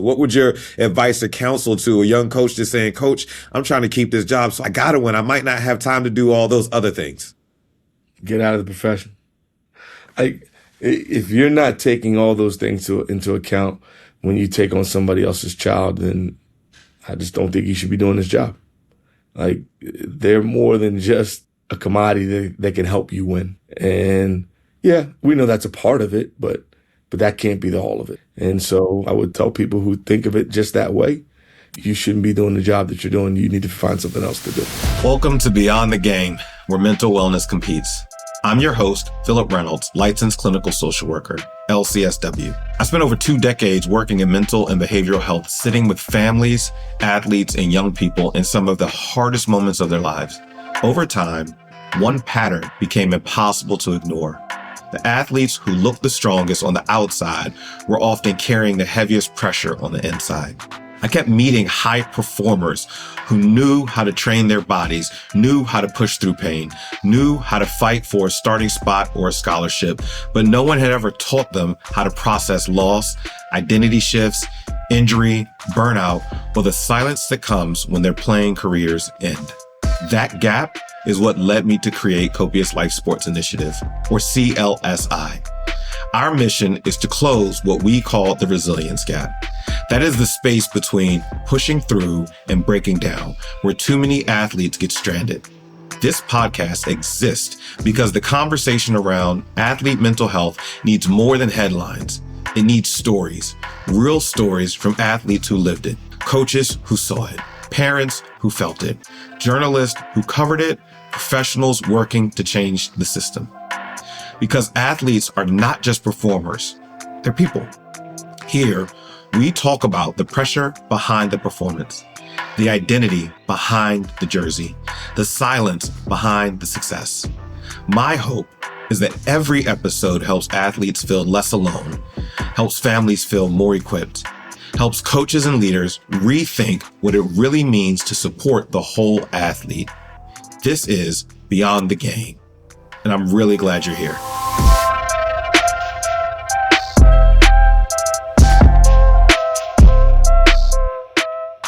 What would your advice or counsel to a young coach just saying, Coach, I'm trying to keep this job, so I got to win. I might not have time to do all those other things. Get out of the profession. If you're not taking all those things into account when you take on somebody else's child, then I just don't think you should be doing this job. They're more than just a commodity that can help you win. And yeah, we know that's a part of it, but that can't be all of it. And so I would tell people who think of it just that way, you shouldn't be doing the job that you're doing. You need to find something else to do. Welcome to Beyond the Game, where mental wellness competes. I'm your host, Philip Reynolds, licensed clinical social worker, LCSW. I spent over 2 decades working in mental and behavioral health, sitting with families, athletes, and young people in some of the hardest moments of their lives. Over time, one pattern became impossible to ignore. The athletes who looked the strongest on the outside were often carrying the heaviest pressure on the inside. I kept meeting high performers who knew how to train their bodies, knew how to push through pain, knew how to fight for a starting spot or a scholarship, but no one had ever taught them how to process loss, identity shifts, injury, burnout, or the silence that comes when their playing careers end. That gap is what led me to create Copious Life Sports Initiative, or CLSI. Our mission is to close what we call the resilience gap. That is the space between pushing through and breaking down, where too many athletes get stranded. This podcast exists because the conversation around athlete mental health needs more than headlines. It needs stories, real stories from athletes who lived it, coaches who saw it, parents who felt it, journalists who covered it, professionals working to change the system. Because athletes are not just performers, they're people. Here, we talk about the pressure behind the performance, the identity behind the jersey, the silence behind the success. My hope is that every episode helps athletes feel less alone, helps families feel more equipped, helps coaches and leaders rethink what it really means to support the whole athlete. This is Beyond the Game, and I'm really glad you're here.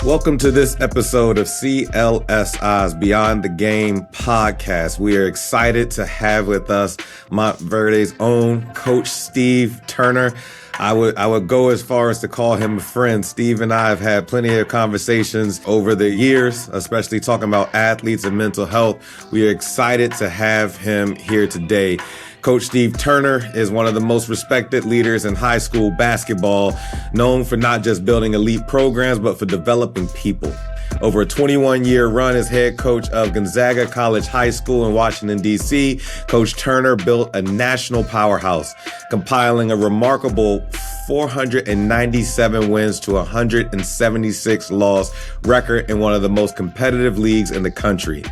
Welcome to this episode of CLSI's Beyond the Game podcast. We are excited to have with us Montverde's own Coach Steve Turner. I would go as far as to call him a friend. Steve and I have had plenty of conversations over the years, especially talking about athletes and mental health. We are excited to have him here today. Coach Steve Turner is one of the most respected leaders in high school basketball, known for not just building elite programs, but for developing people. Over a 21-year run as head coach of Gonzaga College High School in Washington, D.C., Coach Turner built a national powerhouse, compiling a remarkable 497 wins to 176 loss record in one of the most competitive leagues in the country.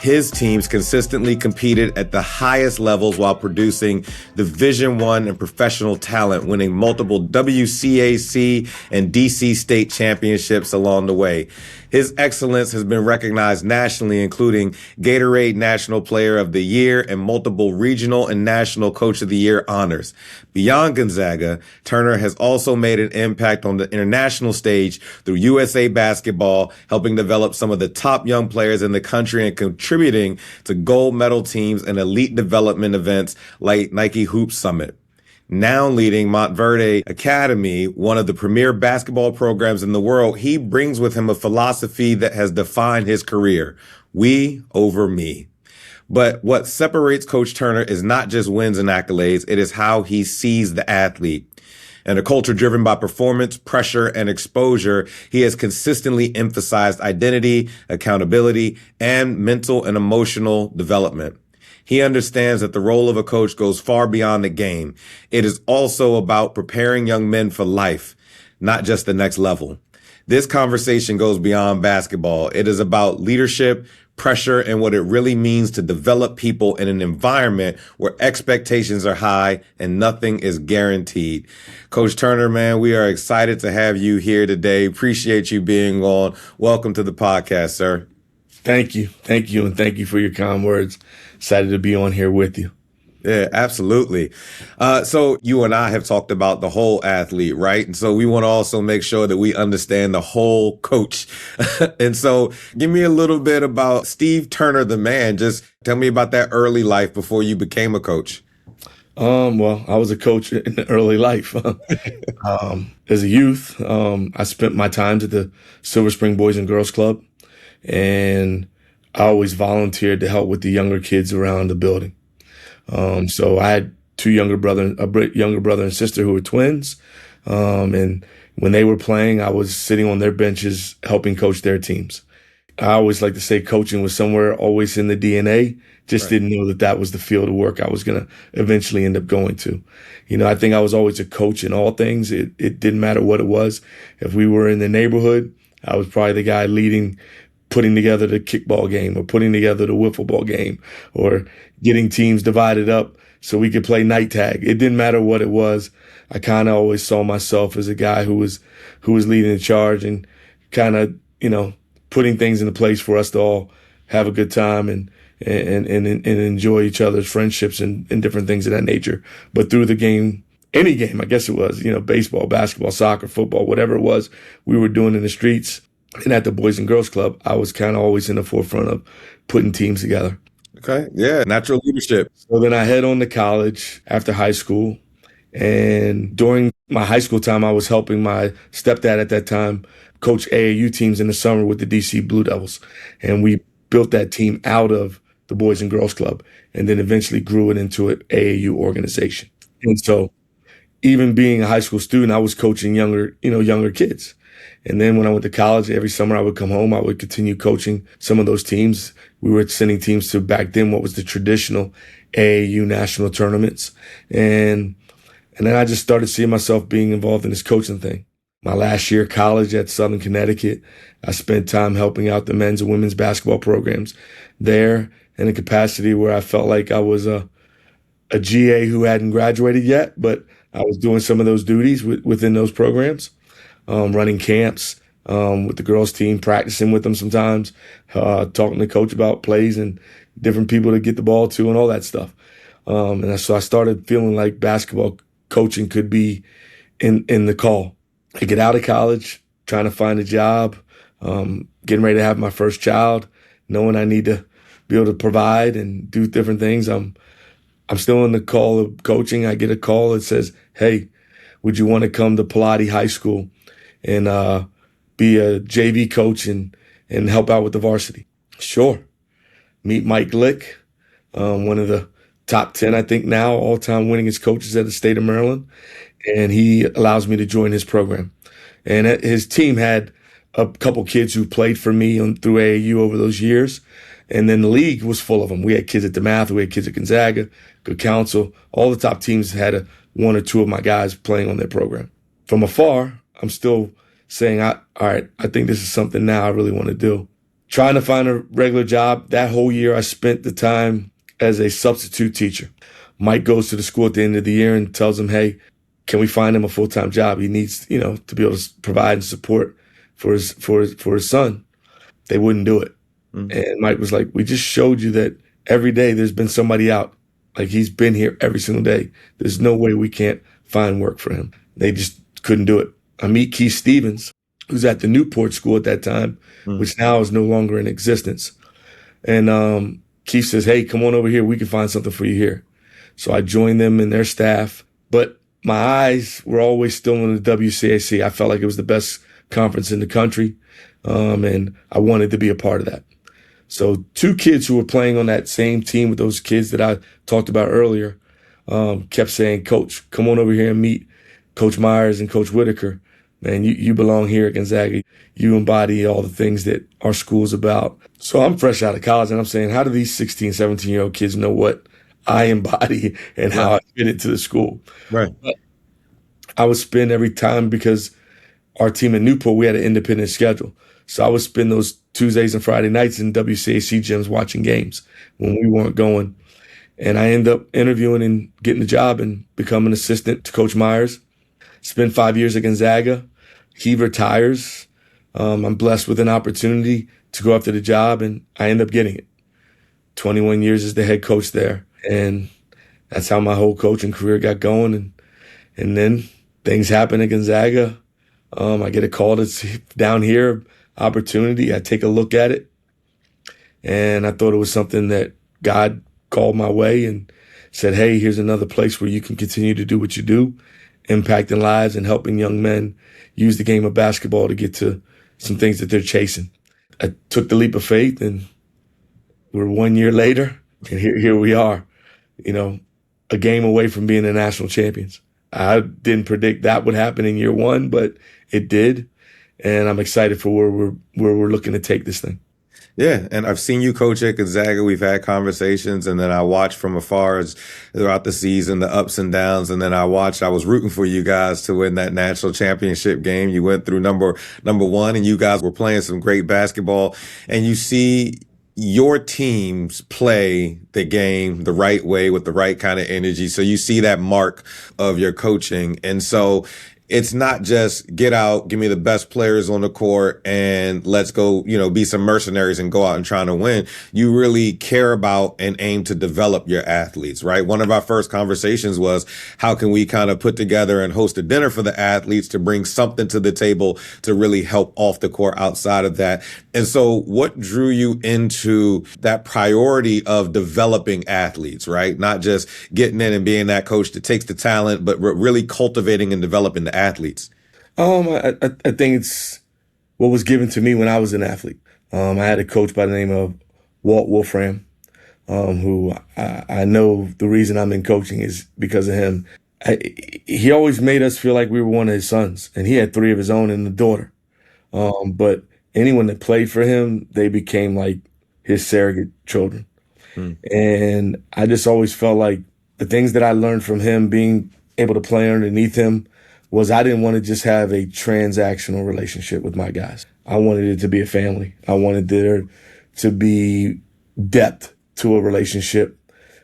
His teams consistently competed at the highest levels while producing Division I and professional talent, winning multiple WCAC and DC state championships along the way. His excellence has been recognized nationally, including Gatorade National Player of the Year and multiple regional and national Coach of the Year honors. Beyond Gonzaga, Turner has also made an impact on the international stage through USA Basketball, helping develop some of the top young players in the country and contributing to gold medal teams and elite development events like Nike Hoop Summit. Now leading Montverde Academy, one of the premier basketball programs in the world, he brings with him a philosophy that has defined his career: we over me. But what separates Coach Turner is not just wins and accolades, it is how he sees the athlete. In a culture driven by performance, pressure, and exposure, he has consistently emphasized identity, accountability, and mental and emotional development. He understands that the role of a coach goes far beyond the game. It is also about preparing young men for life, not just the next level. This conversation goes beyond basketball. It is about leadership, pressure, and what it really means to develop people in an environment where expectations are high and nothing is guaranteed. Coach Turner, man, we are excited to have you here today. Appreciate you being on. Welcome to the podcast, sir. Thank you. And thank you for your kind words. Excited to be on here with you. Yeah, absolutely. So you and I have talked about the whole athlete, right? And so we want to also make sure that we understand the whole coach. And so give me a little bit about Steve Turner, the man. Just tell me about that early life before you became a coach. Well, I was a coach in early life. As a youth, I spent my times at the Silver Spring Boys and Girls Club, and I always volunteered to help with the younger kids around the building. So I had younger brother and sister who were twins. And when they were playing, I was sitting on their benches helping coach their teams. I always like to say coaching was somewhere always in the DNA. Just didn't know that that was the field of work I was going to eventually end up going to. I think I was always a coach in all things. It didn't matter what it was. If we were in the neighborhood, I was probably the guy putting together the kickball game or putting together the wiffle ball game or getting teams divided up so we could play night tag. It didn't matter what it was. I kind of always saw myself as a guy who was leading the charge and kind of, putting things into place for us to all have a good time and enjoy each other's friendships and different things of that nature. But through the game, any game, I guess it was, baseball, basketball, soccer, football, whatever it was, we were doing in the streets. And at the Boys and Girls Club, I was kind of always in the forefront of putting teams together. Okay. Yeah. Natural leadership. So then I head on to college after high school. And during my high school time, I was helping my stepdad at that time coach AAU teams in the summer with the DC Blue Devils. And we built that team out of the Boys and Girls Club and then eventually grew it into an AAU organization. And so even being a high school student, I was coaching younger kids. And then when I went to college, every summer I would come home, I would continue coaching some of those teams. We were sending teams to back then what was the traditional AAU national tournaments. And then I just started seeing myself being involved in this coaching thing. My last year of college at Southern Connecticut, I spent time helping out the men's and women's basketball programs there in a capacity where I felt like I was a GA who hadn't graduated yet, but I was doing some of those duties within those programs, running camps with the girls team, practicing with them sometimes, talking to coach about plays and different people to get the ball to and all that stuff. And so I started feeling like basketball coaching could be in the call. I get out of college, trying to find a job, getting ready to have my first child, knowing I need to be able to provide and do different things. I'm still in the call of coaching. I get a call that says, "Hey, would you want to come to Pilate High School and be a JV coach and help out with the varsity?" Sure. Meet Mike Glick, one of the top 10, I think now, all-time winningest coaches at the state of Maryland. And he allows me to join his program. And his team had a couple kids who played for me through AAU over those years. And then the league was full of them. We had kids at DeMatha, we had kids at Gonzaga, Good Counsel. All the top teams had one or two of my guys playing on their program. From afar, I'm still saying, all right, I think this is something now I really want to do. Trying to find a regular job. That whole year, I spent the time as a substitute teacher. Mike goes to the school at the end of the year and tells him, "Hey, can we find him a full-time job? He needs, to be able to provide and support for his son." They wouldn't do it. Mm-hmm. And Mike was like, "We just showed you that every day there's been somebody out. Like, he's been here every single day. There's no way we can't find work for him." They just couldn't do it. I meet Keith Stevens, who's at the Newport School at that time, which now is no longer in existence. And Keith says, "Hey, come on over here. We can find something for you here." So I joined them and their staff. But my eyes were always still on the WCAC. I felt like it was the best conference in the country, and I wanted to be a part of that. So two kids who were playing on that same team with those kids that I talked about earlier kept saying, "Coach, come on over here and meet Coach Myers and Coach Whitaker. Man, you belong here at Gonzaga. You embody all the things that our school's about." So I'm fresh out of college, and I'm saying, how do these 16, 17-year-old kids know what I embody and how I fit into the school? Right. But I would spend every time, because our team in Newport, we had an independent schedule. So I would spend those Tuesdays and Friday nights in WCAC gyms watching games when we weren't going. And I end up interviewing and getting the job and becoming an assistant to Coach Myers. Spent 5 years at Gonzaga. He retires. I'm blessed with an opportunity to go after the job, and I end up getting it. 21 years as the head coach there. And that's how my whole coaching career got going. And then things happen at Gonzaga. I get a call that's down here, opportunity. I take a look at it, and I thought it was something that God called my way and said, hey, here's another place where you can continue to do what you do, impacting lives and helping young men use the game of basketball to get to some things that they're chasing. I took the leap of faith, and we're 1 year later, and here we are, a game away from being the national champions. I didn't predict that would happen in year one, but it did. And I'm excited for where we're looking to take this thing. Yeah, and I've seen you coach at Gonzaga. We've had conversations, and then I watched from afar throughout the season, the ups and downs. And then I was rooting for you guys to win that national championship game. You went through number one, and you guys were playing some great basketball. And you see your teams play the game the right way with the right kind of energy. So you see that mark of your coaching. And so it's not just get out, give me the best players on the court, and let's go, be some mercenaries and go out and try to win. You really care about and aim to develop your athletes, right? One of our first conversations was, how can we kind of put together and host a dinner for the athletes to bring something to the table to really help off the court outside of that? And so what drew you into that priority of developing athletes, right? Not just getting in and being that coach that takes the talent, but really cultivating and developing the athletes? I think it's what was given to me when I was an athlete. I had a coach by the name of Walt Wolfram, who I know the reason I'm in coaching is because of him. He always made us feel like we were one of his sons, and he had 3 of his own and a daughter. But anyone that played for him, they became like his surrogate children. And I just always felt like the things that I learned from him, being able to play underneath him, was I didn't want to just have a transactional relationship with my guys. I wanted it to be a family. I wanted there to be depth to a relationship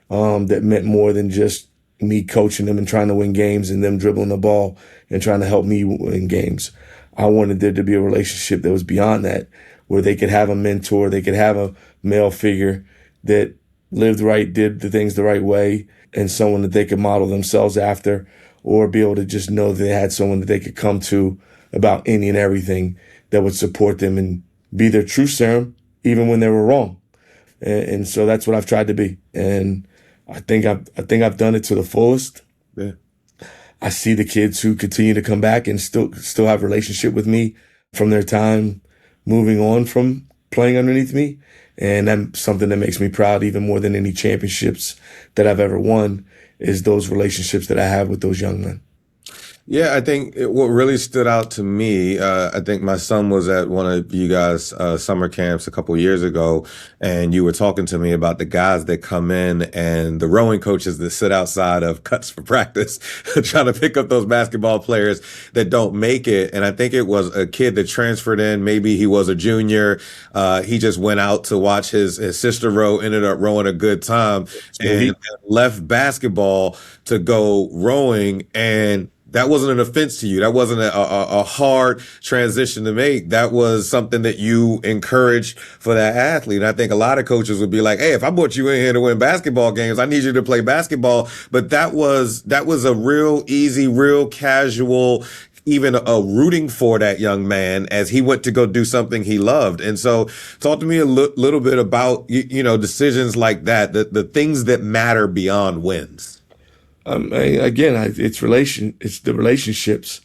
that meant more than just me coaching them and trying to win games and them dribbling the ball and trying to help me win games. I wanted there to be a relationship that was beyond that, where they could have a mentor, they could have a male figure that lived right, did the things the right way, and someone that they could model themselves after, or be able to just know that they had someone that they could come to about any and everything that would support them and be their truth serum, even when they were wrong. And so that's what I've tried to be. And I think I've done it to the fullest. Yeah. I see the kids who continue to come back and still have a relationship with me from their time moving on from playing underneath me. And that's something that makes me proud even more than any championships that I've ever won, is those relationships that I have with those young men. Yeah, I think what really stood out to me, I think my son was at one of you guys' summer camps a couple years ago, and you were talking to me about the guys that come in and the rowing coaches that sit outside of cuts for practice, trying to pick up those basketball players that don't make it. And I think it was a kid that transferred in. Maybe he was a junior. He just went out to watch his sister row, ended up rowing a good time, and left basketball to go rowing. And that wasn't an offense to you. That wasn't a hard transition to make. That was something that you encouraged for that athlete. And I think a lot of coaches would be like, hey, if I brought you in here to win basketball games, I need you to play basketball. But that was a real easy, real casual, even a rooting for that young man as he went to go do something he loved. And so talk to me a little bit about, decisions like that, the things that matter beyond wins. It's the relationships.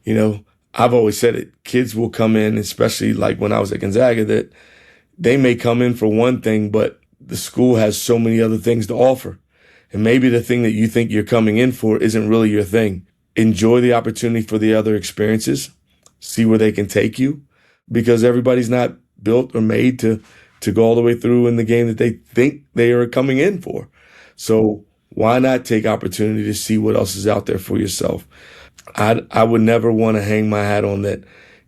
I've always said it. Kids will come in, especially like when I was at Gonzaga, that they may come in for one thing, but the school has so many other things to offer. And maybe the thing that you think you're coming in for isn't really your thing. Enjoy the opportunity for the other experiences. See where they can take you, because everybody's not built or made to go all the way through in the game that they think they are coming in for. So why not take opportunity to see what else is out there for yourself? I would never want to hang my hat on that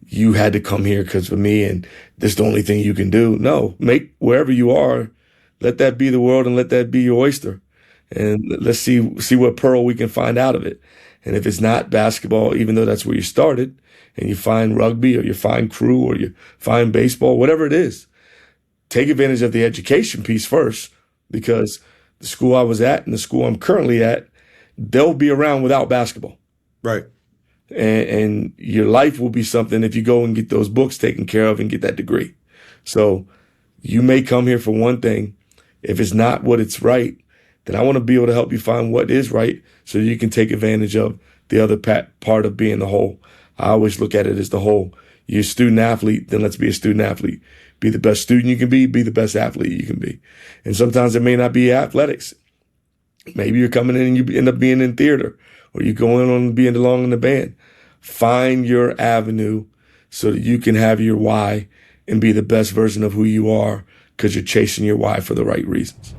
you had to come here because of me and this is the only thing you can do. No, make wherever you are, let that be the world and let that be your oyster. And let's see what pearl we can find out of it. And if it's not basketball, even though that's where you started, and you find rugby or you find crew or you find baseball, whatever it is, take advantage of the education piece first, because the school I was at and the school I'm currently at, they'll be around without basketball. Right. And your life will be something if you go and get those books taken care of and get that degree. So you may come here for one thing. If it's not what it's right, then I want to be able to help you find what is right so you can take advantage of the other part of being the whole. I always look at it as the whole. You're a student athlete, then let's be a student athlete. Be the best student you can be the best athlete you can be. And sometimes it may not be athletics. Maybe you're coming in and you end up being in theater, or you go in on being along in the band. Find your avenue so that you can have your why and be the best version of who you are because you're chasing your why for the right reasons.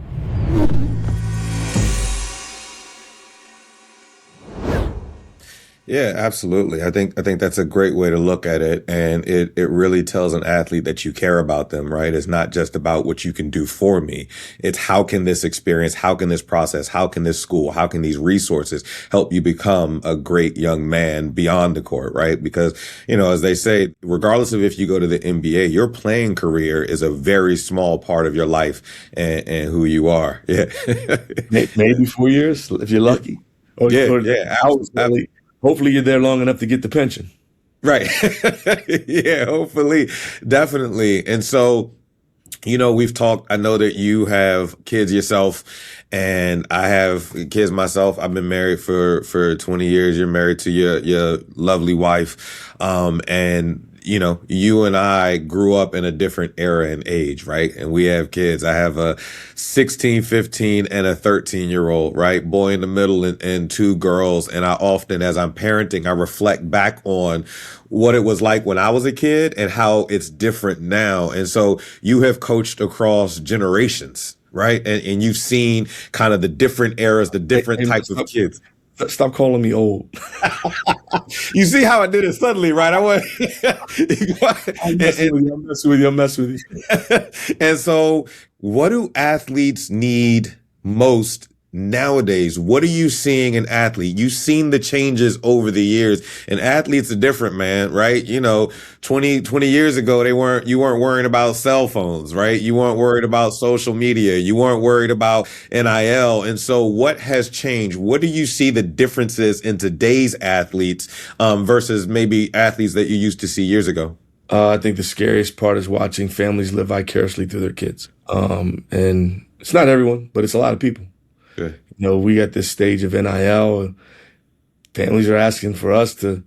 Yeah, absolutely. I think that's a great way to look at it. And it really tells an athlete that you care about them, right? It's not just about what you can do for me. It's how can this experience, how can this process, how can this school, how can these resources help you become a great young man beyond the court, right? Because, as they say, regardless of if you go to the NBA, your playing career is a very small part of your life and who you are. Yeah. Maybe 4 years if you're lucky. Hopefully you're there long enough to get the pension. Right. Yeah, hopefully. Definitely. And so, we've talked, I know that you have kids yourself and I have kids myself. I've been married for 20 years. You're married to your lovely wife. And you and I grew up in a different era and age, right? And we have kids. I have a 16, 15, and a 13-year-old, right? Boy in the middle and two girls. And I often, as I'm parenting, I reflect back on what it was like when I was a kid and how it's different now. And so you have coached across generations, right? And you've seen kind of the different eras, the different types of kids. Stop calling me old. You see how I did it suddenly, right? I'm messing with you. And so what do athletes need most nowadays? What are you seeing in athletes? You've seen the changes over the years, and athletes are different, man, right? 20 years ago, you weren't worrying about cell phones, right? You weren't worried about social media. You weren't worried about NIL. And so what has changed? What do you see the differences in today's athletes, versus maybe athletes that you used to see years ago? I think the scariest part is watching families live vicariously through their kids. And it's not everyone, but it's a lot of people. Good. We at this stage of NIL, families are asking for us to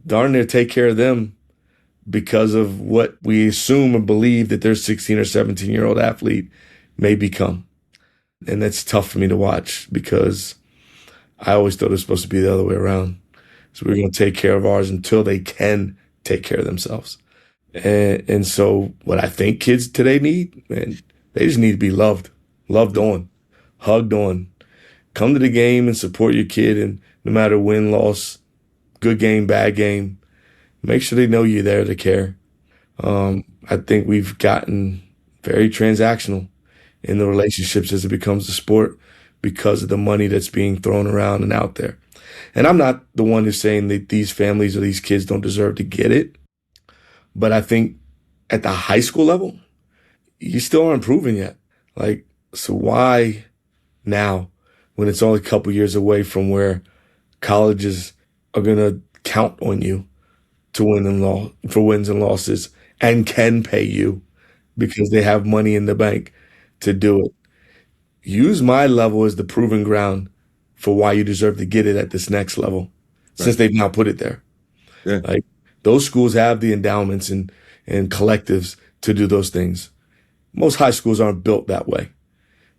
darn near take care of them because of what we assume and believe that their 16 or 17-year-old athlete may become. And that's tough for me to watch because I always thought it was supposed to be the other way around. So we're going to take care of ours until they can take care of themselves. And so what I think kids today need, man, they just need to be loved on, hugged on. Come to the game and support your kid, and no matter win, loss, good game, bad game, make sure they know you're there to care. I think we've gotten very transactional in the relationships as it becomes a sport because of the money that's being thrown around and out there. And I'm not the one who's saying that these families or these kids don't deserve to get it. But I think at the high school level, you still aren't proven yet. So why now, when it's only a couple years away from where colleges are going to count on you to for wins and losses and can pay you because they have money in the bank to do it? Use my level as the proving ground for why you deserve to get it at this next level, since they've now put it there. Yeah. Those schools have the endowments and collectives to do those things. Most high schools aren't built that way.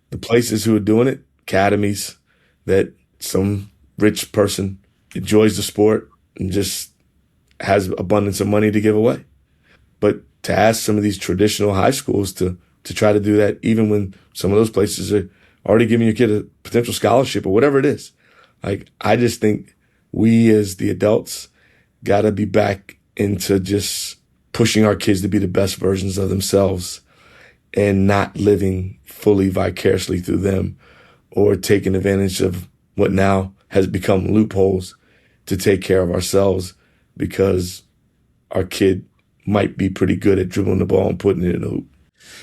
The places who are doing it, academies that some rich person enjoys the sport and just has abundance of money to give away. But to ask some of these traditional high schools to try to do that, even when some of those places are already giving your kid a potential scholarship or whatever it is. I just think we as the adults got to be back into just pushing our kids to be the best versions of themselves and not living fully vicariously through them or taking advantage of what now has become loopholes to take care of ourselves because our kid might be pretty good at dribbling the ball and putting it in the hoop.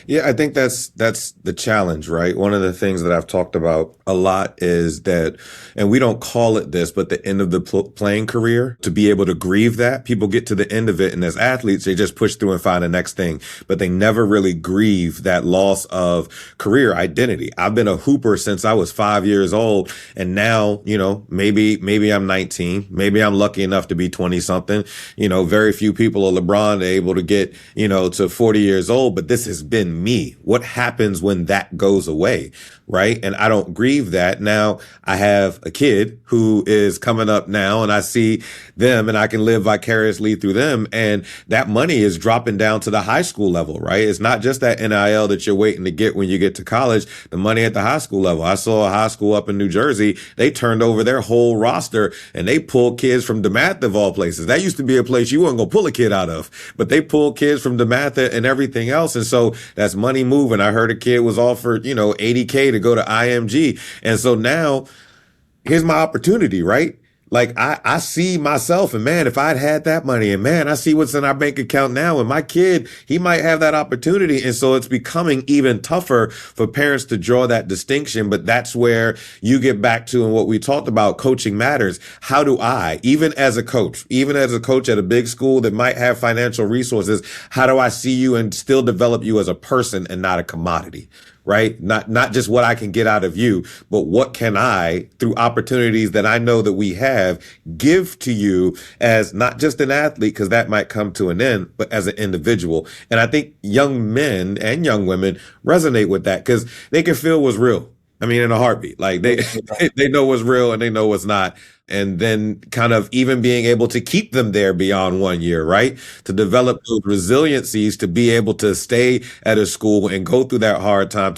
Yeah, I think that's the challenge, right? One of the things that I've talked about a lot is that, and we don't call it this, but the end of the playing career, to be able to grieve that. People get to the end of it, and as athletes, they just push through and find the next thing, but they never really grieve that loss of career identity. I've been a hooper since I was 5 years old, and now, maybe I'm 19, maybe I'm lucky enough to be 20 something. Very few people are LeBron able to get, to 40 years old, but this has been me. What happens when that goes away? Right. And I don't grieve that. Now I have a kid who is coming up now, and I see them and I can live vicariously through them. And that money is dropping down to the high school level, right? It's not just that NIL that you're waiting to get when you get to college, the money at the high school level. I saw a high school up in New Jersey. They turned over their whole roster and they pulled kids from DeMatha of all places. That used to be a place you weren't going to pull a kid out of, but they pulled kids from DeMatha and everything else. And so that's money moving. I heard a kid was offered, $80K to go to IMG. And so now here's my opportunity, right? Like I see myself, and man, if I'd had that money, and man, I see what's in our bank account now, and my kid, he might have that opportunity. And so it's becoming even tougher for parents to draw that distinction. But that's where you get back to, and what we talked about, coaching matters. How do I, even as a coach at a big school that might have financial resources, how do I see you and still develop you as a person and not a commodity? Right? Not just what I can get out of you, but what can I, through opportunities that I know that we have, give to you as not just an athlete, because that might come to an end, but as an individual. And I think young men and young women resonate with that because they can feel what's real. I mean, in a heartbeat, like they know what's real and they know what's not. And then kind of even being able to keep them there beyond 1 year, right? To develop those resiliencies to be able to stay at a school and go through that hard time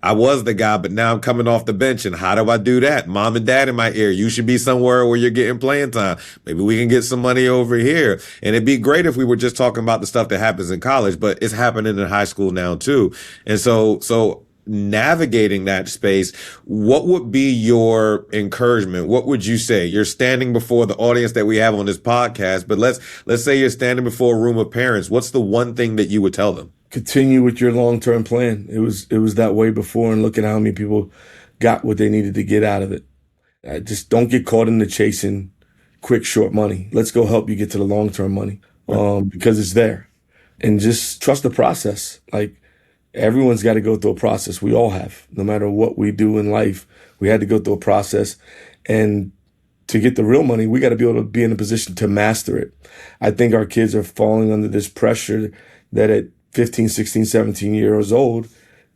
I was the guy, but now I'm coming off the bench. And how do I do that? Mom and dad in my ear, you should be somewhere where you're getting playing time. Maybe we can get some money over here. And it'd be great if we were just talking about the stuff that happens in college, but it's happening in high school now too. And so navigating that space, what would be your encouragement? What would you say? You're standing before the audience that we have on this podcast, but let's say you're standing before a room of parents. What's the one thing that you would tell them? Continue with your long-term plan. It was that way before, and look at how many people got what they needed to get out of it. Just don't get caught in the chasing quick, short money. Let's go help you get to the long-term money because it's there. And just trust the process. Like, everyone's got to go through a process. We all have. No matter what we do in life, we had to go through a process. And to get the real money, we got to be able to be in a position to master it. I think our kids are falling under this pressure that at 15, 16, 17 years old,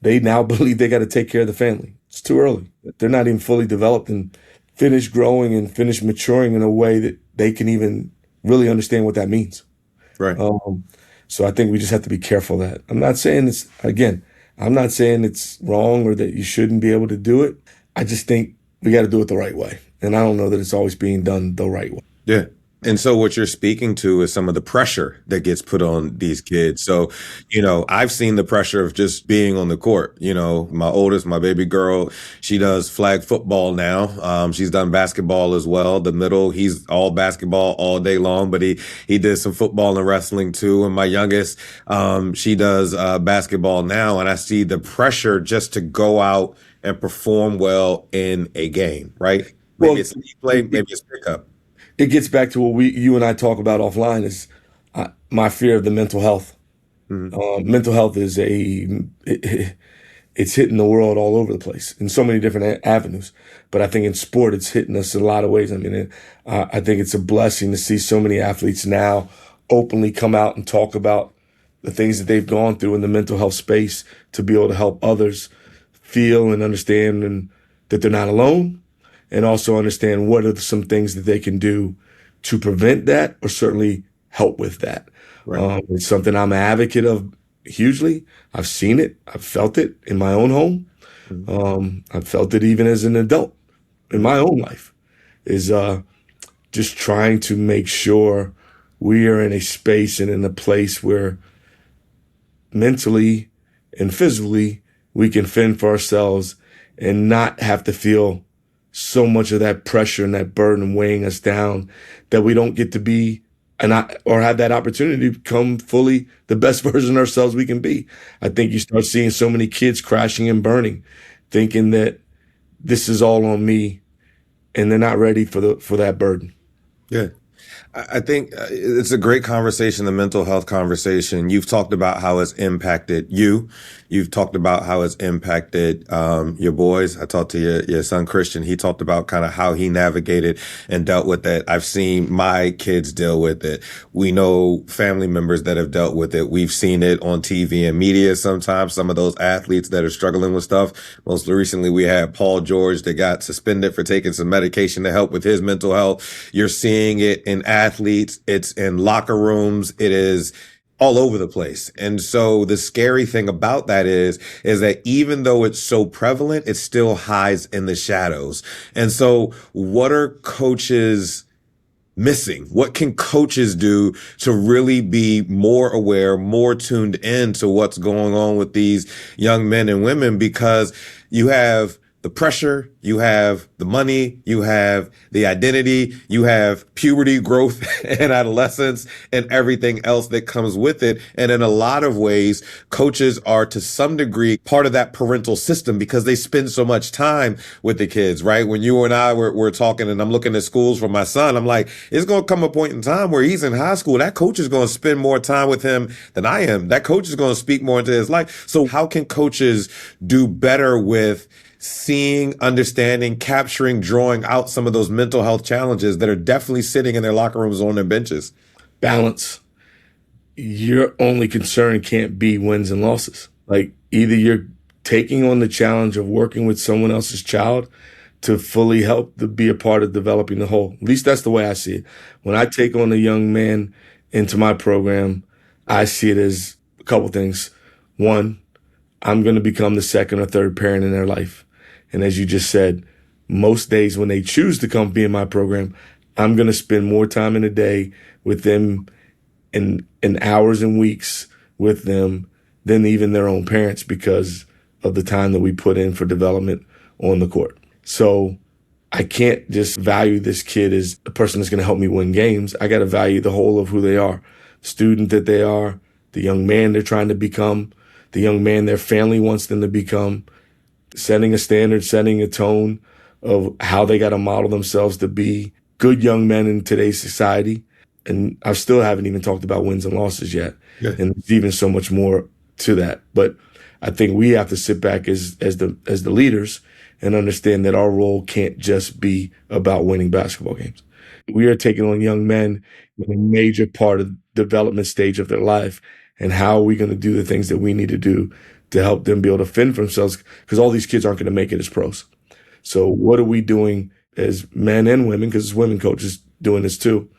they now believe they got to take care of the family. It's too early. They're not even fully developed and finished growing and finished maturing in a way that they can even really understand what that means. Right. So I think we just have to be careful of that. I'm not saying it's wrong or that you shouldn't be able to do it. I just think we got to do it the right way. And I don't know that it's always being done the right way. Yeah. And so what you're speaking to is some of the pressure that gets put on these kids. So, I've seen the pressure of just being on the court. My oldest, my baby girl, she does flag football now. She's done basketball as well. The middle, he's all basketball all day long, but he did some football and wrestling too. And my youngest, she does basketball now. And I see the pressure just to go out and perform well in a game, right? Maybe it's league play, maybe it's pickup. It gets back to what you and I talk about offline is my fear of the mental health. Mm-hmm. Mental health is it's hitting the world all over the place in so many different avenues. But I think in sport, it's hitting us in a lot of ways. I mean, I think it's a blessing to see so many athletes now openly come out and talk about the things that they've gone through in the mental health space to be able to help others feel and understand and that they're not alone. And also understand what are some things that they can do to prevent that or certainly help with that. Right. It's something I'm an advocate of hugely. I've seen it. I've felt it in my own home. Mm-hmm. I've felt it even as an adult in my own life, is just trying to make sure we are in a space and in a place where mentally and physically we can fend for ourselves and not have to feel so much of that pressure and that burden weighing us down that we don't get to be or have that opportunity to become fully the best version of ourselves we can be. I think you start seeing so many kids crashing and burning, thinking that this is all on me, and they're not ready for that burden. Yeah. I think it's a great conversation, the mental health conversation. You've talked about how it's impacted you. You've talked about how it's impacted your boys. I talked to your son, Christian. He talked about kind of how he navigated and dealt with it. I've seen my kids deal with it. We know family members that have dealt with it. We've seen it on TV and media sometimes, some of those athletes that are struggling with stuff. Most recently, we had Paul George that got suspended for taking some medication to help with his mental health. You're seeing it in athletes. It's in locker rooms. It is all over the place. And so the scary thing about that is that even though it's so prevalent, it still hides in the shadows. And so what are coaches missing? What can coaches do to really be more aware, more tuned in to what's going on with these young men and women? Because you have the pressure, you have the money, you have the identity, you have puberty, growth, and adolescence, and everything else that comes with it. And in a lot of ways, coaches are to some degree part of that parental system because they spend so much time with the kids, right? When you and I were talking and I'm looking at schools for my son, I'm like, it's going to come a point in time where he's in high school. That coach is going to spend more time with him than I am. That coach is going to speak more into his life. So how can coaches do better with seeing, understanding, capturing, drawing out some of those mental health challenges that are definitely sitting in their locker rooms on their benches? Balance. Your only concern can't be wins and losses. Like either you're taking on the challenge of working with someone else's child to fully help to be a part of developing the whole. At least that's the way I see it. When I take on a young man into my program, I see it as a couple things. One, I'm going to become the second or third parent in their life. And as you just said, most days when they choose to come be in my program, I'm going to spend more time in a day with them in hours and weeks with them than even their own parents because of the time that we put in for development on the court. So I can't just value this kid as a person that's going to help me win games. I got to value the whole of who they are, the student that they are, the young man they're trying to become, the young man their family wants them to become, setting a standard, setting a tone of how they got to model themselves to be good young men in today's society. And I still haven't even talked about wins and losses yet. Yeah. And there's even so much more to that. But I think we have to sit back as the leaders and understand that our role can't just be about winning basketball games. We are taking on young men in a major part of the development stage of their life. And how are we going to do the things that we need to do to help them be able to fend for themselves? Because all these kids aren't going to make it as pros. So what are we doing as men and women, because women coaches doing this too,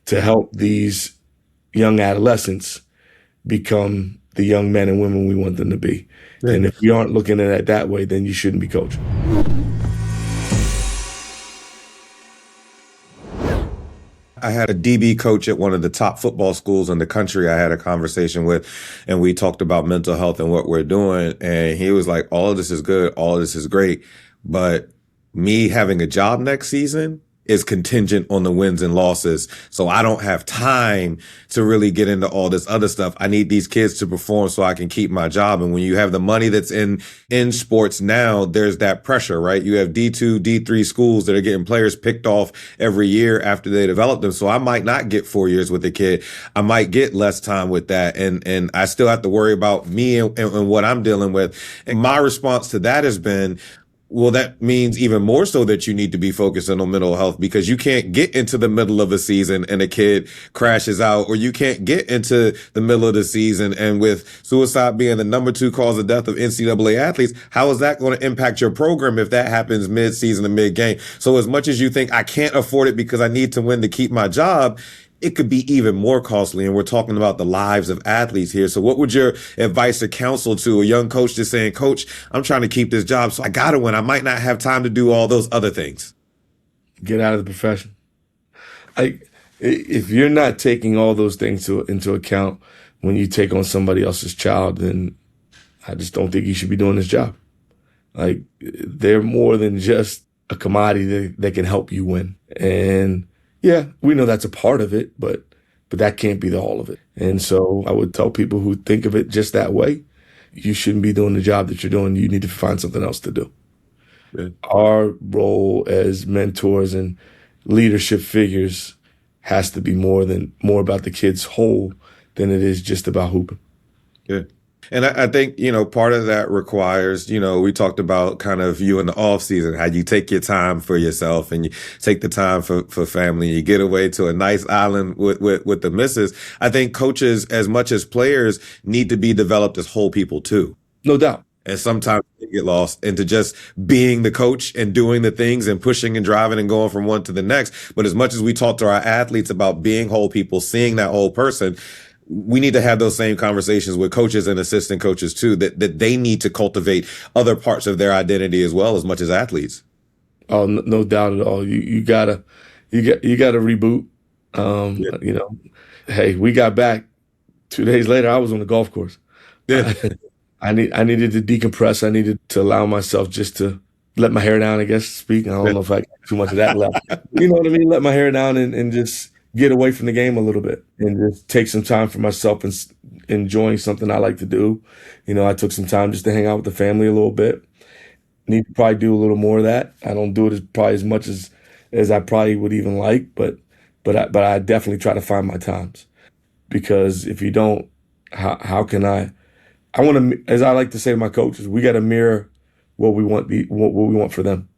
to help these young adolescents become the young men and women we want them to be? Yeah. And if you aren't looking at it that way, then you shouldn't be coaching. I had a DB coach at one of the top football schools in the country I had a conversation with, and we talked about mental health and what we're doing. And he was like, all of this is good. All of this is great. But me having a job next season is contingent on the wins and losses. So I don't have time to really get into all this other stuff. I need these kids to perform so I can keep my job. And when you have the money that's in sports now, there's that pressure, right? You have D2, D3 schools that are getting players picked off every year after they develop them. So I might not get 4 years with a kid. I might get less time with that. And I still have to worry about me and what I'm dealing with. And my response to that has been, well, that means even more so that you need to be focused on mental health, because you can't get into the middle of a season and a kid crashes out, or you can't get into the middle of the season and with suicide being the number 2 cause of death of NCAA athletes, how is that going to impact your program if that happens mid-season and mid-game? So as much as you think I can't afford it because I need to win to keep my job, it could be even more costly. And we're talking about the lives of athletes here. So what would your advice or counsel to a young coach just saying, Coach, I'm trying to keep this job, so I got to win. I might not have time to do all those other things. Get out of the profession. If you're not taking all those things into account when you take on somebody else's child, then I just don't think you should be doing this job. Like, they're more than just a commodity that can help you win. And yeah, we know that's a part of it, but but that can't be the all of it. And so I would tell people who think of it just that way, you shouldn't be doing the job that you're doing. You need to find something else to do. Yeah. Our role as mentors and leadership figures has to be more about the kid's whole than it is just about hooping. Yeah. And I think, part of that requires, we talked about kind of you in the off season, how you take your time for yourself and you take the time for family. You get away to a nice island with the missus. I think coaches, as much as players, need to be developed as whole people too. No doubt. And sometimes they get lost into just being the coach and doing the things and pushing and driving and going from one to the next. But as much as we talk to our athletes about being whole people, seeing that whole person, we need to have those same conversations with coaches and assistant coaches too, that they need to cultivate other parts of their identity as well, as much as athletes. Oh, no doubt at all. You gotta reboot. Hey, we got back 2 days later. I was on the golf course. Yeah. I needed to decompress. I needed to allow myself just to let my hair down, I guess, speak. I don't know if I got too much of that left. You know what I mean? Let my hair down and just get away from the game a little bit and just take some time for myself and enjoying something I like to do. I took some time just to hang out with the family a little bit. Need to probably do a little more of that. I don't do it probably as much as I probably would even like, but I definitely try to find my times, because if you don't, how can I want to, as I like to say to my coaches, we got to mirror what we want for them.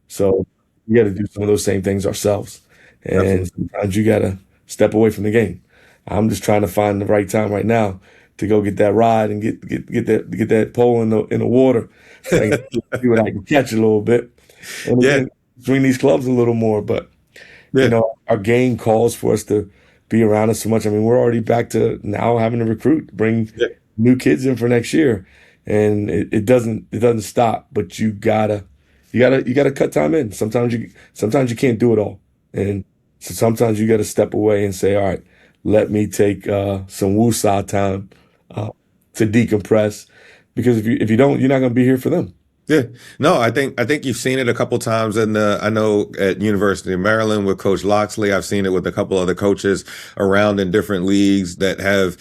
So we got to do some of those same things ourselves. And Absolutely. Sometimes you got to step away from the game. I'm just trying to find the right time right now to go get that ride and get that pole in the water, and see what I can catch a little bit. And again, swing these clubs a little more. But our game calls for us to be around us so much. I mean, we're already back to now having to recruit, bring new kids in for next year, and it doesn't stop. But you gotta cut time in. Sometimes you can't do it all, and so sometimes you got to step away and say, all right, let me take some woosah time to decompress, because if you don't, you're not going to be here for them. Yeah, no, I think you've seen it a couple times I know at University of Maryland with Coach Loxley. I've seen it with a couple other coaches around in different leagues that have,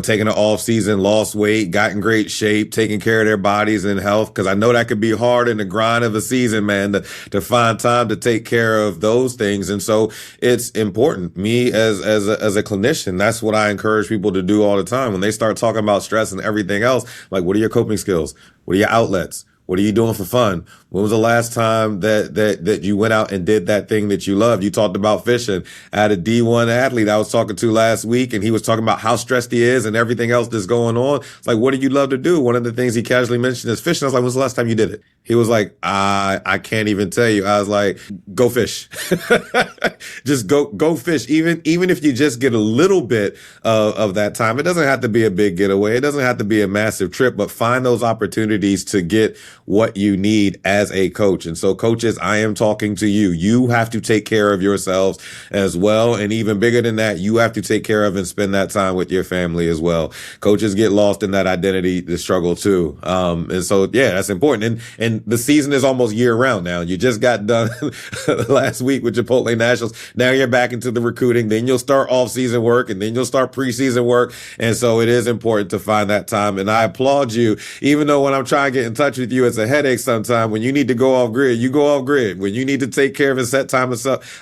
taken an off season, lost weight, got in great shape, taking care of their bodies and health. Cause I know that could be hard in the grind of a season, man, to find time to take care of those things. And so it's important. Me as a clinician, that's what I encourage people to do all the time. When they start talking about stress and everything else, like, what are your coping skills? What are your outlets? What are you doing for fun? When was the last time that you went out and did that thing that you loved? You talked about fishing. I had a D1 athlete I was talking to last week, and he was talking about how stressed he is and everything else that's going on. It's like, what do you love to do? One of the things he casually mentioned is fishing. I was like, when's the last time you did it? He was like, I can't even tell you. I was like, go fish. Just go fish. Even if you just get a little bit of that time, it doesn't have to be a big getaway. It doesn't have to be a massive trip, but find those opportunities to get what you need as a coach. And so, coaches, I am talking to you. You have to take care of yourselves as well. And even bigger than that, you have to take care of and spend that time with your family as well. Coaches get lost in that identity, the struggle too. And so, yeah, that's important. And the season is almost year round now. You just got done last week with Chipotle Nationals. Now you're back into the recruiting. Then you'll start off season work, and then you'll start preseason work. And so it is important to find that time. And I applaud you, even though when I'm trying to get in touch with you, it's a headache sometimes. When you need to go off grid, you go off grid. When you need to take care of and set time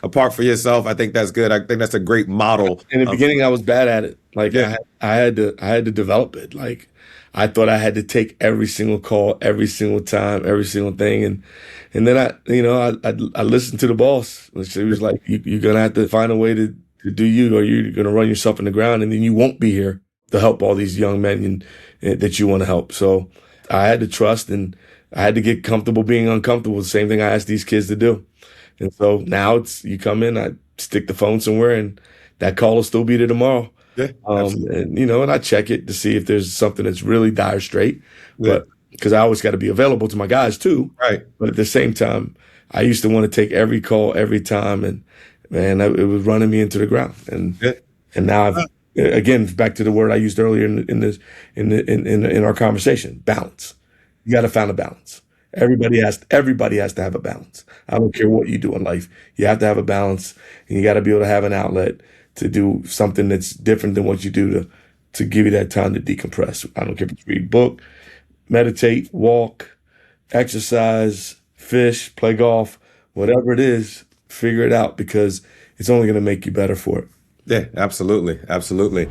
apart for yourself, I think that's good. I think that's a great model. In the beginning, I was bad at it. Like, I had to develop it. Like, I thought I had to take every single call, every single time, every single thing. And then I listened to the boss. She was like, you're going to have to find a way to do you, or you're going to run yourself in the ground, and then you won't be here to help all these young men that you want to help. So I had to trust, and I had to get comfortable being uncomfortable. The same thing I asked these kids to do. And so now it's, you come in, I stick the phone somewhere, and that call will still be there tomorrow. Yeah, and I check it to see if there's something that's really dire straight, but because I always got to be available to my guys too. Right. But at the same time, I used to want to take every call every time, and man, it was running me into the ground. And now again, back to the word I used earlier in our conversation, balance. You got to find a balance. Everybody has to have a balance. I don't care what you do in life. You have to have a balance, and you got to be able to have an outlet to do something that's different than what you do to give you that time to decompress. I don't care if it's read a book, meditate, walk, exercise, fish, play golf, whatever it is, figure it out because it's only going to make you better for it. Yeah, absolutely. Absolutely.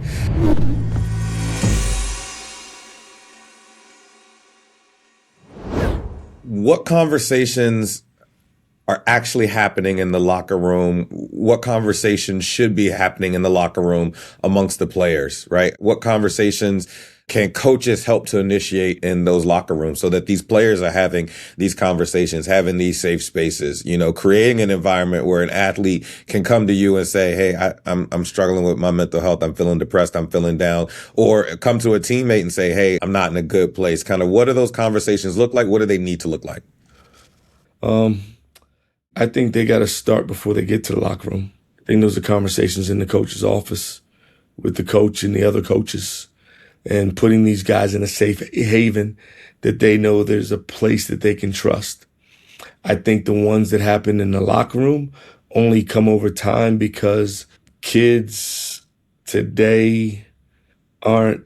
What conversations are actually happening in the locker room? What conversations should be happening in the locker room amongst the players, right? What conversations can coaches help to initiate in those locker rooms so that these players are having these conversations, having these safe spaces, creating an environment where an athlete can come to you and say, hey, I'm struggling with my mental health. I'm feeling depressed. I'm feeling down. Or come to a teammate and say, hey, I'm not in a good place. Kind of what do those conversations look like? What do they need to look like? I think they got to start before they get to the locker room. I think those are conversations in the coach's office with the coach and the other coaches and putting these guys in a safe haven that they know there's a place that they can trust. I think the ones that happen in the locker room only come over time because kids today aren't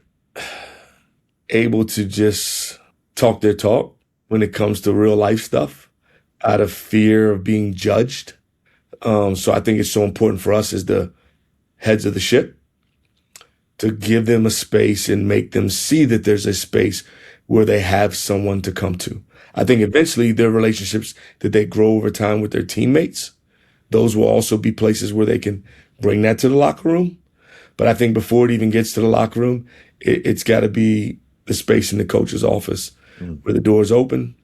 able to just talk their talk when it comes to real life stuff out of fear of being judged. So I think it's so important for us as the heads of the ship to give them a space and make them see that there's a space where they have someone to come to. I think eventually their relationships that they grow over time with their teammates, those will also be places where they can bring that to the locker room. But I think before it even gets to the locker room, it's got to be the space in the coach's office where the door's open,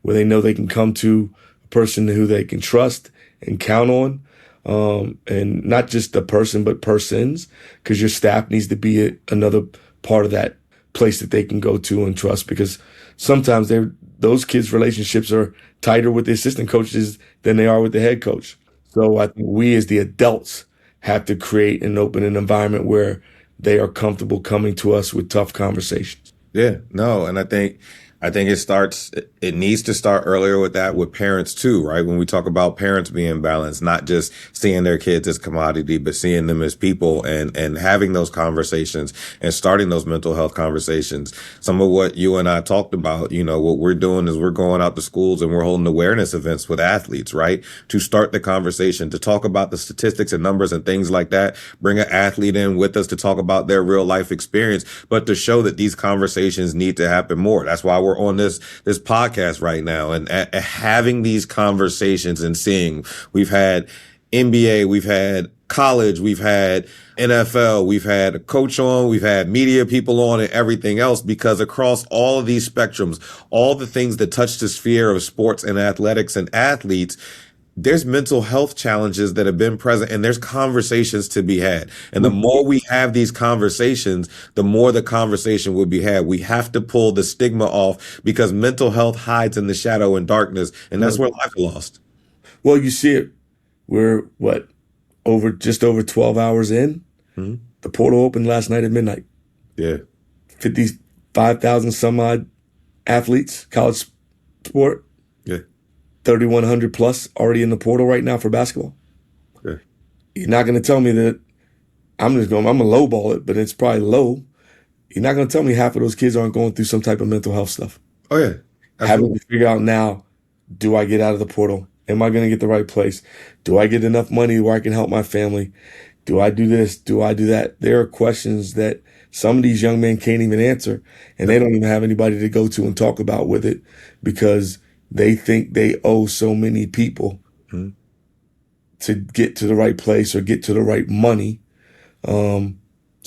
where they know they can come to a person who they can trust and count on. And not just the person, but persons, because your staff needs to be another part of that place that they can go to and trust, because sometimes those kids' relationships are tighter with the assistant coaches than they are with the head coach. So I think we as the adults have to create and open an environment where they are comfortable coming to us with tough conversations. Yeah, no, and I think it needs to start earlier with that with parents too, right? When we talk about parents being balanced, not just seeing their kids as commodity, but seeing them as people and having those conversations and starting those mental health conversations. Some of what you and I talked about, what we're doing is we're going out to schools and we're holding awareness events with athletes, right? To start the conversation, to talk about the statistics and numbers and things like that, bring an athlete in with us to talk about their real life experience, but to show that these conversations need to happen more. That's why we're on this podcast right now and having these conversations and seeing. We've had NBA, we've had college, we've had NFL, we've had a coach on, we've had media people on and everything else, because across all of these spectrums, all the things that touch the sphere of sports and athletics and athletes, there's mental health challenges that have been present and there's conversations to be had. And the more we have these conversations, the more the conversation will be had. We have to pull the stigma off because mental health hides in the shadow and darkness. And that's where life is lost. Well, you see it. We're just over 12 hours in. Mm-hmm. The portal opened last night at midnight. Yeah. 55,000 some odd athletes, college sport. Yeah. 3,100 plus already in the portal right now for basketball. Yeah. You're not going to tell me that I'm going to lowball it, but it's probably low. You're not going to tell me half of those kids aren't going through some type of mental health stuff. Oh, yeah. Absolutely. Having to figure out now, do I get out of the portal? Am I going to get the right place? Do I get enough money where I can help my family? Do I do this? Do I do that? There are questions that some of these young men can't even answer, and they don't even have anybody to go to and talk about with it because they think they owe so many people to get to the right place or get to the right money so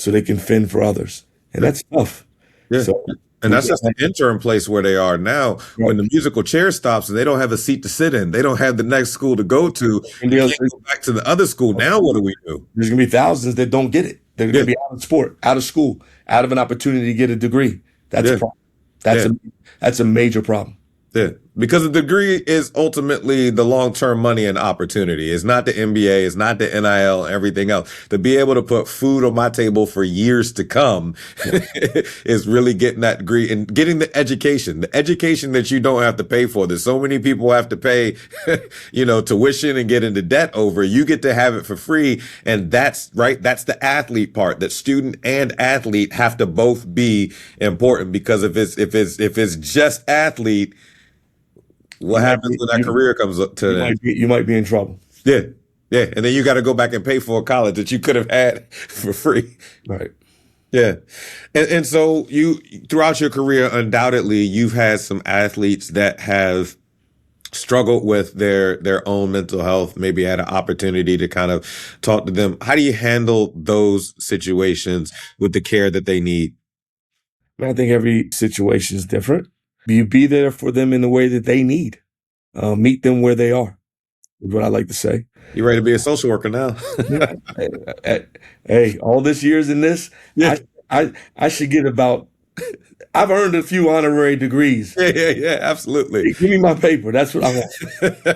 they can fend for others. And that's tough. Yeah. So, and that's just the interim place where they are now. Right. When the musical chair stops and they don't have a seat to sit in, they don't have the next school to go to. And they can't go back to the other school. Now what do we do? There's going to be thousands that don't get it. They're going to be out of sport, out of school, out of an opportunity to get a degree. That's a problem. That's a major problem. Yeah, Because the degree is ultimately the long-term money and opportunity. It's not the MBA, it's not the NIL, everything else. To be able to put food on my table for years to come is really getting that degree and getting the education that you don't have to pay for. There's so many people have to pay, tuition and get into debt over. You get to have it for free. And that's right. That's the athlete part, that student and athlete have to both be important, because if it's just athlete, what happens when that career comes up to them? You might be in trouble. Yeah. Yeah. And then you got to go back and pay for a college that you could have had for free. Right. Yeah. And so you, throughout your career, undoubtedly, you've had some athletes that have struggled with their own mental health, maybe had an opportunity to kind of talk to them. How do you handle those situations with the care that they need? I think every situation is different. You be there for them in the way that they need. Meet them where they are, is what I like to say. You ready to be a social worker now? Hey, all this years in this, yeah. I should get about, I've earned a few honorary degrees. Yeah, absolutely. Give me my paper. That's what I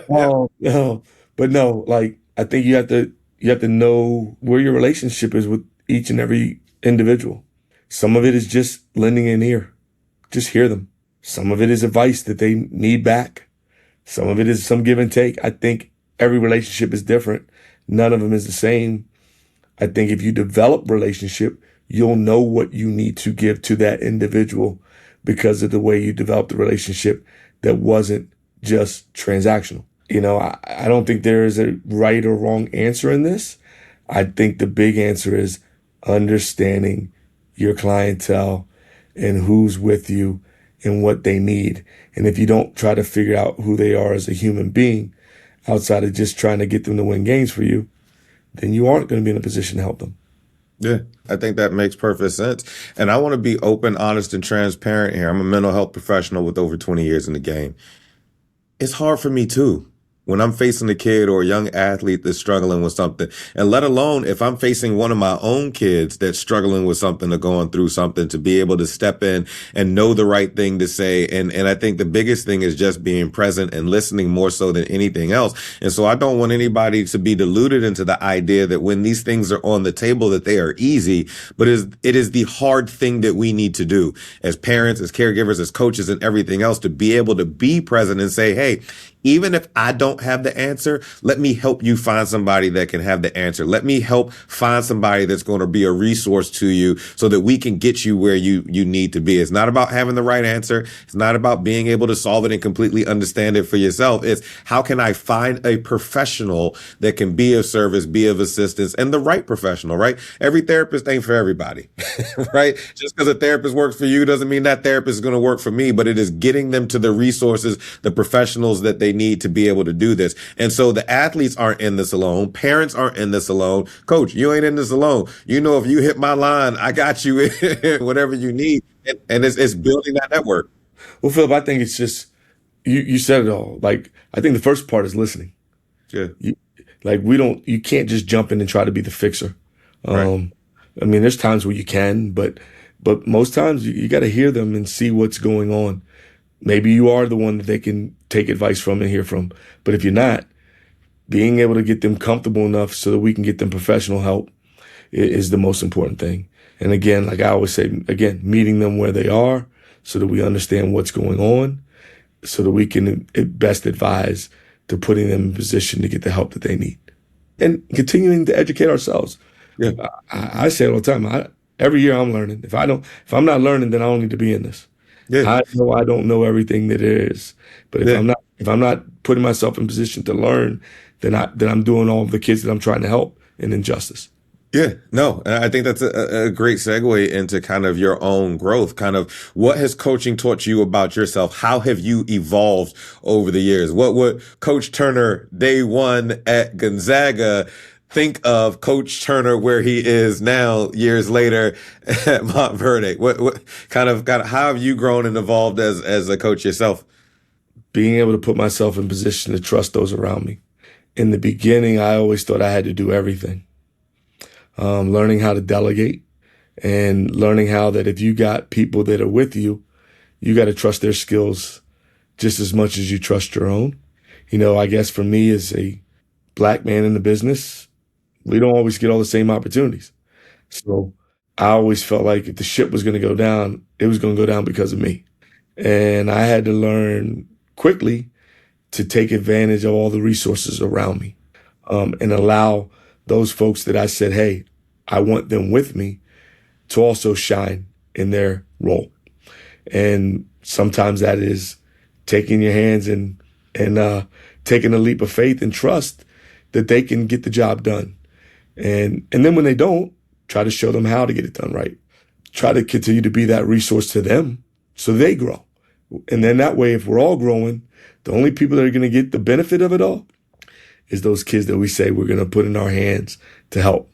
want. But no, like, I think you have to know where your relationship is with each and every individual. Some of it is just lending an ear. Just hear them. Some of it is advice that they need back. Some of it is some give and take. I think every relationship is different. None of them is the same. I think if you develop relationship, you'll know what you need to give to that individual because of the way you developed the relationship that wasn't just transactional. I don't think there is a right or wrong answer in this. I think the big answer is understanding your clientele and who's with you and what they need. And if you don't try to figure out who they are as a human being outside of just trying to get them to win games for you, then you aren't going to be in a position to help them. Yeah, I think that makes perfect sense. And I want to be open, honest, and transparent here. I'm a mental health professional with over 20 years in the game. It's hard for me too. When I'm facing a kid or a young athlete that's struggling with something, and let alone if I'm facing one of my own kids that's struggling with something or going through something, to be able to step in and know the right thing to say. And I think the biggest thing is just being present and listening more so than anything else. And so I don't want anybody to be deluded into the idea that when these things are on the table, that they are easy, but it is the hard thing that we need to do as parents, as caregivers, as coaches, and everything else, to be able to be present and say, hey, even if I don't have the answer, let me help you find somebody that can have the answer. Let me help find somebody that's going to be a resource to you so that we can get you where you need to be. It's not about having the right answer. It's not about being able to solve it and completely understand it for yourself. It's how can I find a professional that can be of service, be of assistance, and the right professional, right? Every therapist ain't for everybody, right? Just because a therapist works for you doesn't mean that therapist is going to work for me, but it is getting them to the resources, the professionals that they need to be able to do this. And so the athletes aren't in this alone. Parents aren't in this alone. Coach, you ain't in this alone. If you hit my line, I got you whatever you need. And it's building that network. Well, Philip, I think it's just, you said it all. Like, I think the first part is listening. Yeah. You can't just jump in and try to be the fixer. Right. There's times where you can, but most times you got to hear them and see what's going on. Maybe you are the one that they can take advice from and hear from. But if you're not, being able to get them comfortable enough so that we can get them professional help is the most important thing. And again, like I always say, meeting them where they are so that we understand what's going on, so that we can best advise to putting them in position to get the help that they need. And continuing to educate ourselves. Yeah. I say it all the time. Every year I'm learning. If I'm not learning, then I don't need to be in this. Yeah. I know I don't know everything that there is, but if I'm not putting myself in position to learn, then I'm doing all of the kids that I'm trying to help an injustice. Yeah, no, I think that's a great segue into kind of your own growth. Kind of what has coaching taught you about yourself? How have you evolved over the years? What would Coach Turner day one at Gonzaga think of Coach Turner where he is now years later at Montverde? What kind of how have you grown and evolved as a coach yourself? Being able to put myself in position to trust those around me. In the beginning, I always thought I had to do everything. Learning how to delegate and learning how that if you got people that are with you, you got to trust their skills just as much as you trust your own. I guess for me as a black man in the business, we don't always get all the same opportunities. So I always felt like if the ship was going to go down, it was going to go down because of me. And I had to learn quickly to take advantage of all the resources around me, and allow those folks that I said, hey, I want them with me, to also shine in their role. And sometimes that is taking your hands and taking a leap of faith and trust that they can get the job done. And then when they don't, try to show them how to get it done right. Try to continue to be that resource to them so they grow. And then that way, if we're all growing, the only people that are going to get the benefit of it all is those kids that we say we're going to put in our hands to help.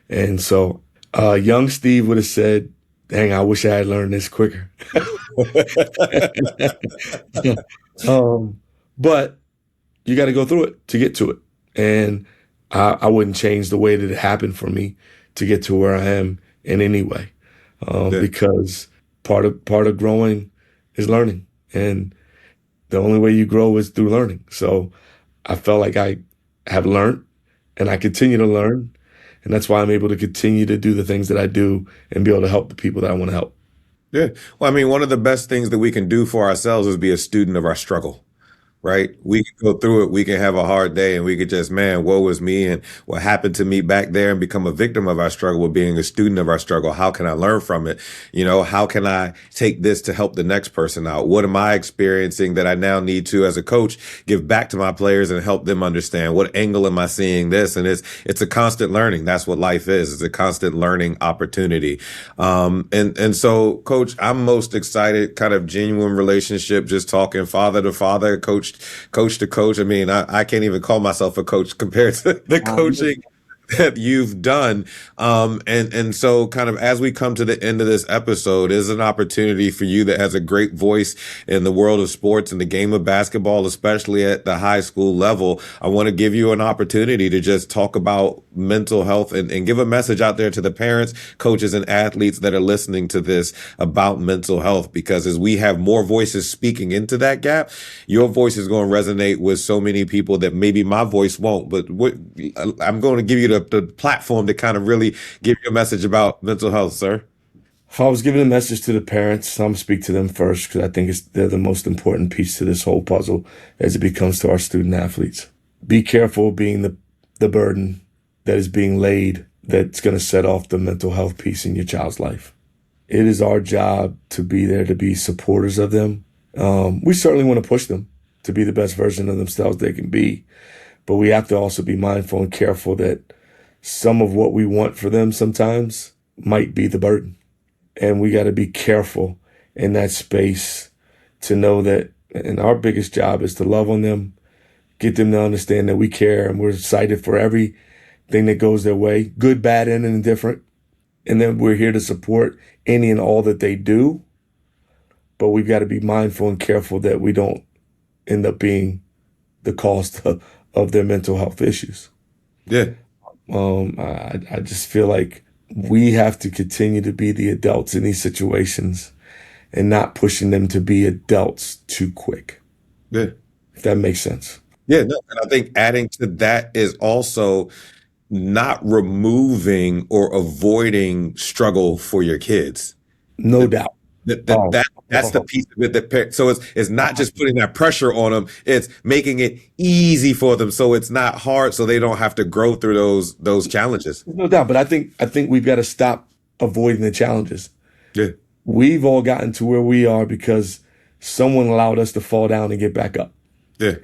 And so young Steve would have said, dang, I wish I had learned this quicker. But you got to go through it to get to it. And I wouldn't change the way that it happened for me to get to where I am in any way. Because part of growing is learning. And the only way you grow is through learning. So I felt like I have learned and I continue to learn. And that's why I'm able to continue to do the things that I do and be able to help the people that I want to help. Yeah. Well, I mean, one of the best things that we can do for ourselves is be a student of our struggle. Right? We can go through it. We can have a hard day and we could just, man, woe is me and what happened to me back there, and become a victim of our struggle with being a student of our struggle. How can I learn from it? How can I take this to help the next person out? What am I experiencing that I now need to, as a coach, give back to my players and help them understand? What angle am I seeing this? And it's a constant learning. That's what life is. It's a constant learning opportunity. And so, Coach, I'm most excited, kind of genuine relationship, just talking father to father, coach to coach. I mean, I can't even call myself a coach compared to the coaching that you've done. And so kind of as we come to the end of this episode, is an opportunity for you that has a great voice in the world of sports and the game of basketball, especially at the high school level. I want to give you an opportunity to just talk about mental health and give a message out there to the parents, coaches, and athletes that are listening to this about mental health, because as we have more voices speaking into that gap, your voice is going to resonate with so many people that maybe my voice won't. But I'm going to give you the platform to kind of really give you a message about mental health, sir. If I was giving a message to the parents, I'm going to speak to them first, because I think they're the most important piece to this whole puzzle as it becomes to our student athletes. Be careful being the burden that is being laid that's going to set off the mental health piece in your child's life. It is our job to be there to be supporters of them. We certainly want to push them to be the best version of themselves they can be, but we have to also be mindful and careful that some of what we want for them sometimes might be the burden. And we got to be careful in that space to know that, and our biggest job is to love on them, get them to understand that we care and we're excited for everything that goes their way, good, bad, and indifferent. And then we're here to support any and all that they do. But we've got to be mindful and careful that we don't end up being the cost of their mental health issues. Yeah. I just feel like we have to continue to be the adults in these situations and not pushing them to be adults too quick. Yeah. If that makes sense. Yeah. No, and I think adding to that is also not removing or avoiding struggle for your kids. No doubt. That's the piece of it so it's not just putting that pressure on them, it's making it easy for them so it's not hard, so they don't have to grow through those challenges. No doubt, but I think we've got to stop avoiding the challenges. Yeah. We've all gotten to where we are because someone allowed us to fall down and get back up. Yeah.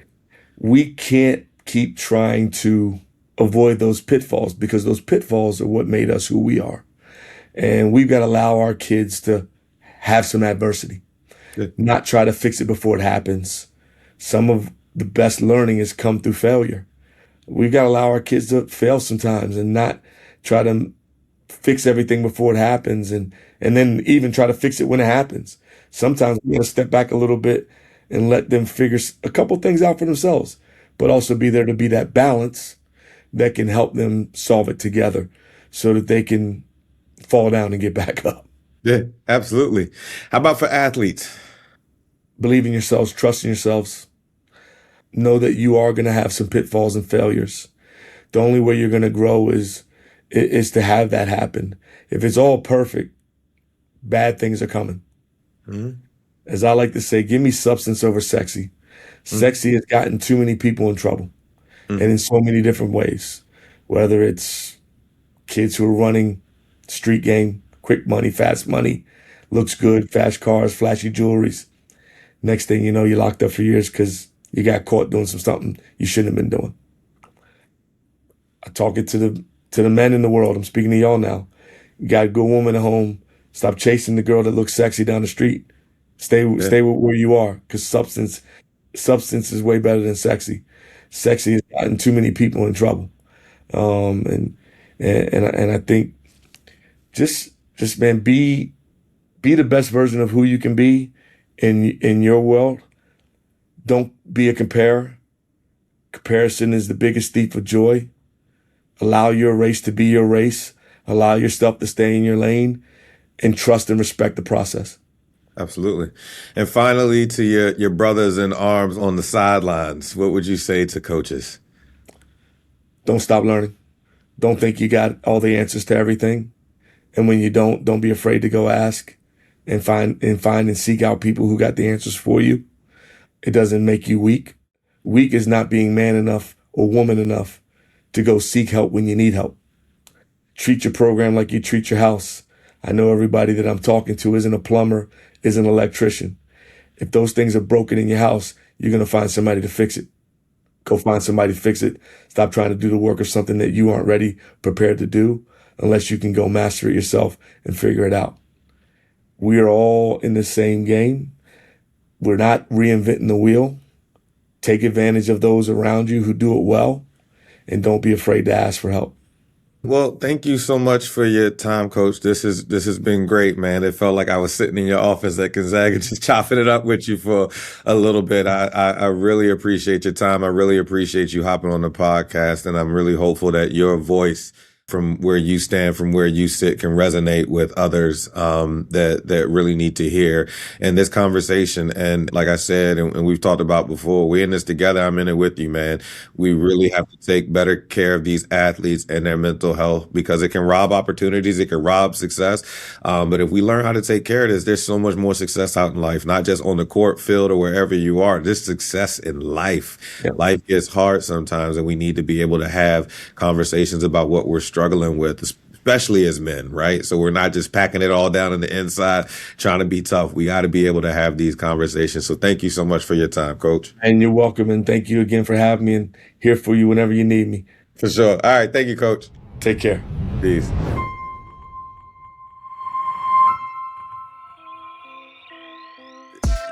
We can't keep trying to avoid those pitfalls, because those pitfalls are what made us who we are. And we've got to allow our kids to have some adversity, not try to fix it before it happens. Some of the best learning has come through failure. We've got to allow our kids to fail sometimes and not try to fix everything before it happens and then even try to fix it when it happens. Sometimes we got to step back a little bit and let them figure a couple things out for themselves, but also be there to be that balance that can help them solve it together so that they can fall down and get back up. Yeah, absolutely. How about for athletes? Believe in yourselves, trust in yourselves. Know that you are going to have some pitfalls and failures. The only way you're going to grow is to have that happen. If it's all perfect, bad things are coming. Mm-hmm. As I like to say, give me substance over sexy. Mm-hmm. Sexy has gotten too many people in trouble, and in so many different ways, whether it's kids who are running street game, quick money, fast money, looks good, fast cars, flashy jewelries. Next thing you know, you're locked up for years because you got caught doing something you shouldn't have been doing. I talk it to the men in the world. I'm speaking to y'all now. You got a good woman at home. Stop chasing the girl that looks sexy down the street. Stay with where you are, because substance is way better than sexy. Sexy has gotten too many people in trouble. And I think just man, be the best version of who you can be in your world. Don't be a comparer. Comparison is the biggest thief of joy. Allow your race to be your race. Allow yourself to stay in your lane, and trust and respect the process. Absolutely. And finally, to your brothers in arms on the sidelines, what would you say to coaches? Don't stop learning. Don't think you got all the answers to everything. And when you don't be afraid to go ask and find and seek out people who got the answers for you. It doesn't make you weak. Weak is not being man enough or woman enough to go seek help when you need help. Treat your program like you treat your house. I know everybody that I'm talking to isn't a plumber, isn't an electrician. If those things are broken in your house, you're going to find somebody to fix it. Go find somebody to fix it. Stop trying to do the work of something that you aren't ready, prepared to do, unless you can go master it yourself and figure it out. We are all in the same game. We're not reinventing the wheel. Take advantage of those around you who do it well, and don't be afraid to ask for help. Well, thank you so much for your time, Coach. This has been great, man. It felt like I was sitting in your office at Gonzaga just chopping it up with you for a little bit. I really appreciate your time. I really appreciate you hopping on the podcast, and I'm really hopeful that your voice from where you stand, from where you sit, can resonate with others that really need to hear in this conversation. And like I said, and we've talked about before, we're in this together. I'm in it with you, man. We really have to take better care of these athletes and their mental health, because it can rob opportunities, it can rob success. But if we learn how to take care of this, there's so much more success out in life, not just on the court, field, or wherever you are. There's success in life. Yeah. Life gets hard sometimes, and we need to be able to have conversations about what we're struggling with, especially as men, right? So we're not just packing it all down on the inside, trying to be tough. We got to be able to have these conversations. So thank you so much for your time, Coach. And you're welcome. And thank you again for having me, and here for you whenever you need me. For sure. All right. Thank you, Coach. Take care. Peace.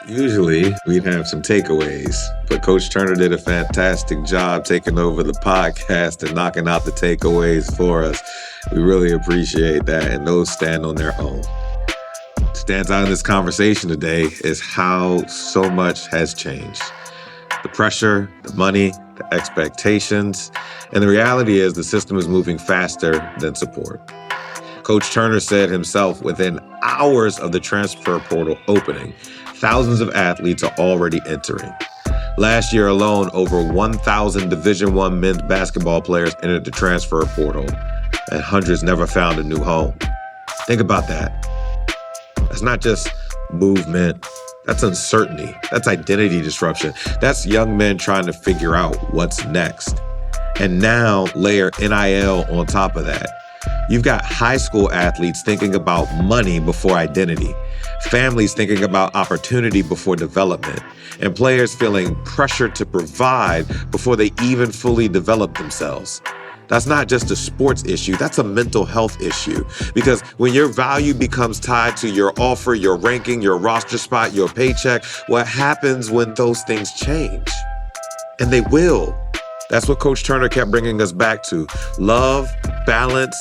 Usually we'd have some takeaways, but Coach Turner did a fantastic job taking over the podcast and knocking out the takeaways for us. We really appreciate that, and those stand on their own. What stands out in this conversation today is how so much has changed. The pressure, the money, the expectations, and the reality is the system is moving faster than support. Coach Turner said himself, within hours of the transfer portal opening, thousands of athletes are already entering. Last year alone, over 1,000 Division I men's basketball players entered the transfer portal, and hundreds never found a new home. Think about that. That's not just movement. That's uncertainty. That's identity disruption. That's young men trying to figure out what's next. And now layer NIL on top of that. You've got high school athletes thinking about money before identity, families thinking about opportunity before development, and players feeling pressure to provide before they even fully develop themselves. That's not just a sports issue, that's a mental health issue. Because when your value becomes tied to your offer, your ranking, your roster spot, your paycheck, what happens when those things change? And they will. That's what Coach Turner kept bringing us back to. Love, balance,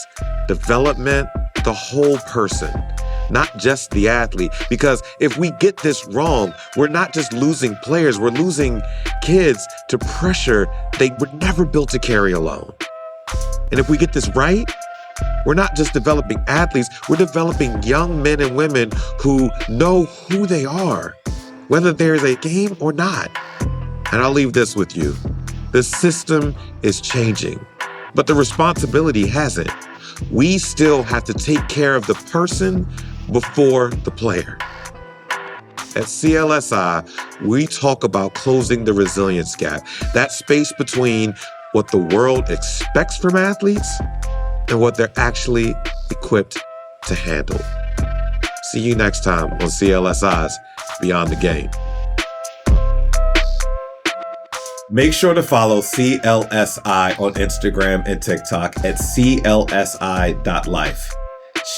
development, the whole person, not just the athlete. Because if we get this wrong, we're not just losing players, we're losing kids to pressure they were never built to carry alone. And if we get this right, we're not just developing athletes, we're developing young men and women who know who they are, whether there's a game or not. And I'll leave this with you. The system is changing, but the responsibility hasn't. We still have to take care of the person before the player. At CLSI, we talk about closing the resilience gap, that space between what the world expects from athletes and what they're actually equipped to handle. See you next time on CLSI's Beyond the Game. Make sure to follow CLSI on Instagram and TikTok at clsi.life.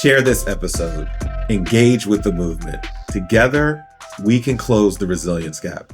Share this episode. Engage with the movement. Together, we can close the resilience gap.